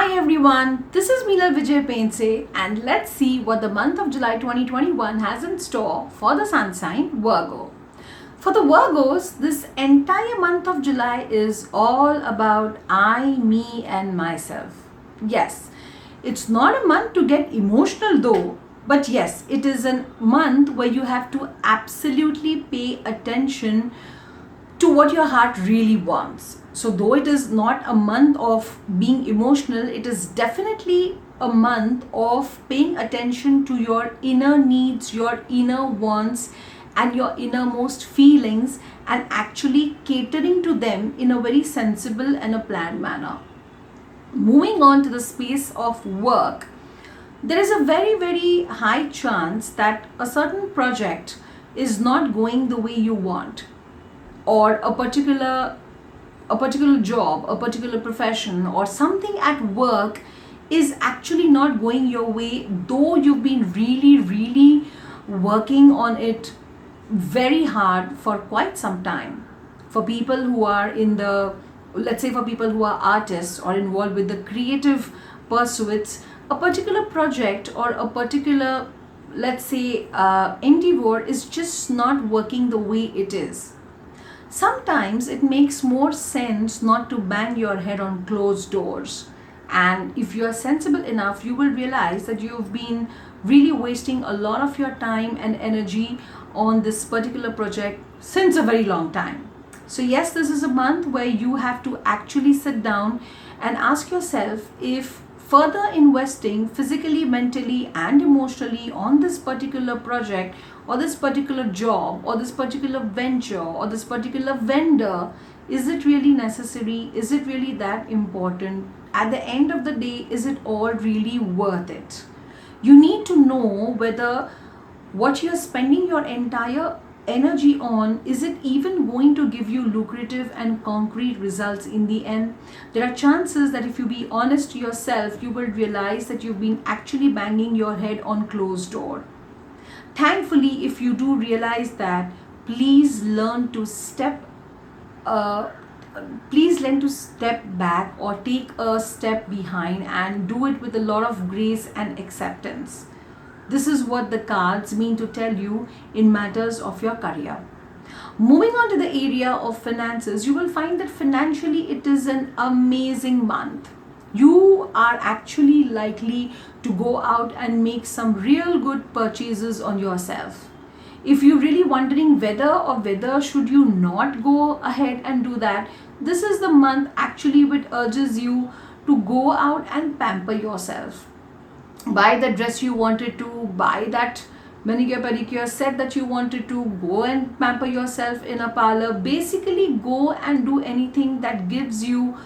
Hi everyone, this is Meelal Vijay Pense and let's see what the month of July 2021 has in store for the sun sign Virgo. For the Virgos, this entire month of July is all about I, me and myself. Yes, it's not a month to get emotional though, but yes, it is a month where you have to absolutely pay attention to what your heart really wants. So, though it is not a month of being emotional, it is definitely a month of paying attention to your inner needs, your inner wants, and your innermost feelings, and actually catering to them in a very sensible and a planned manner. Moving on to the space of work, there is a very high chance that a certain project is not going the way you want, or a particular job, a particular profession, or something at work is actually not going your way, though you've been really working on it very hard for quite some time. For people who are in the, let's say, for people who are artists or involved with the creative pursuits, a particular project or a particular, let's say, endeavor is just not working the way it is. Sometimes it makes more sense not to bang your head on closed doors. And if you are sensible enough, you will realize that you've been really wasting a lot of your time and energy on this particular project since a very long time. So, yes, this is a month where you have to actually sit down and ask yourself if further investing physically, mentally, and emotionally on this particular project or this particular job or this particular venture or this particular vendor, is it really necessary? Is it really that important? At the end of the day, is it all really worth it? You need to know whether what you're spending your entire energy on, is it even going to give you lucrative and concrete results in the end? There are chances that if you be honest to yourself, you will realize that you've been actually banging your head on closed door. Thankfully, if you do realize that, please learn to uh, step back or take a step behind and do it with a lot of grace and acceptance. This is what the cards mean to tell you in matters of your career. Moving on to the area of finances, you will find that financially it is an amazing month. You are actually likely to go out and make some real good purchases on yourself. If you're really wondering whether should you not go ahead and do that, this is the month actually which urges you to go out and pamper yourself. Buy the dress you wanted to, buy that manicure pedicure set that you wanted to, go and pamper yourself in a parlor. Basically, go and do anything that gives you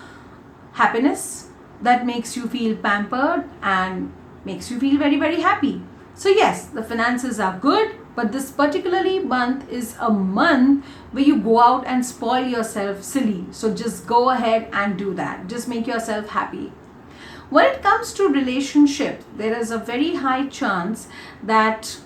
happiness, that makes you feel pampered and makes you feel very happy. So yes, the finances are good, but this particularly month is a month where you go out and spoil yourself silly. So just go ahead and do that. Just make yourself happy. When it comes to relationship, there is a very high chance that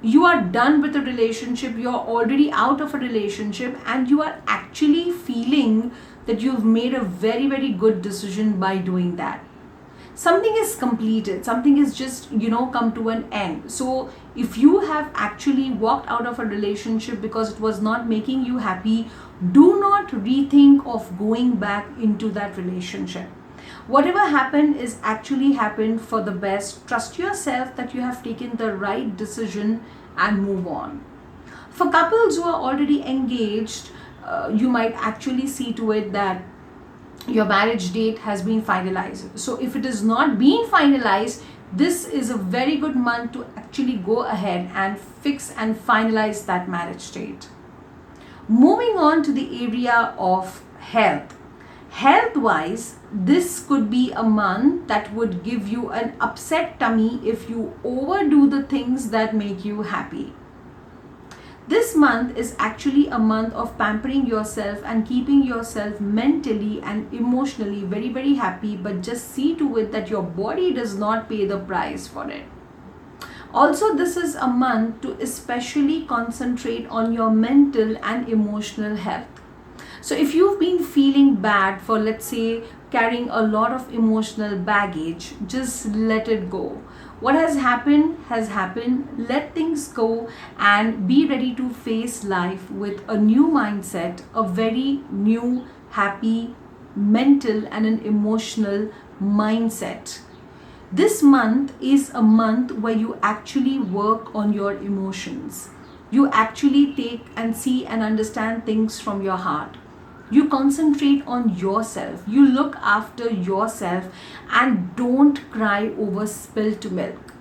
you are done with a relationship, you're already out of a relationship, and you are actually feeling that you've made a very good decision by doing that. Something is completed, something is just come to an end. So if you have actually walked out of a relationship because it was not making you happy, do not rethink of going back into that relationship. Whatever happened is actually happened for the best. Trust yourself that you have taken the right decision and move on. For couples who are already engaged, you might actually see to it that your marriage date has been finalized. So if it is not being finalized, this is a very good month to actually go ahead and fix and finalize that marriage date. Moving on to the area of health. Health wise, this could be a month that would give you an upset tummy if you overdo the things that make you happy. This month is actually a month of pampering yourself and keeping yourself mentally and emotionally very happy, but just see to it that your body does not pay the price for it. Also, this is a month to especially concentrate on your mental and emotional health. So if you've been feeling bad for, let's say, carrying a lot of emotional baggage. Just let it go. What has happened has happened. Let things go and be ready to face life with a new mindset, a very new, happy, mental, and an emotional mindset. This month is a month where you actually work on your emotions. You actually take and see and understand things from your heart. You concentrate on yourself. You look after yourself and don't cry over spilt milk.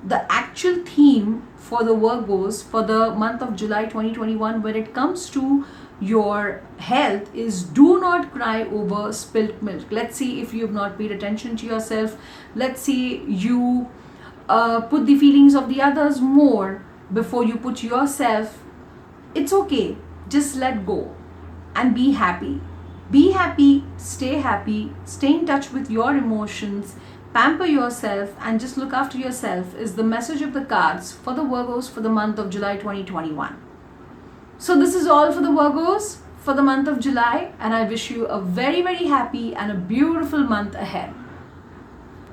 The actual theme for the Virgos for the month of July 2021, when it comes to your health, is do not cry over spilt milk. Let's see if you have not paid attention to yourself. Let's see you put the feelings of the others more before you put yourself. It's okay. Just let go and be happy. Be happy, stay in touch with your emotions, pamper yourself, and just look after yourself is the message of the cards for the Virgos for the month of July 2021. So, this is all for the Virgos for the month of July, and I wish you a very, very happy and a beautiful month ahead.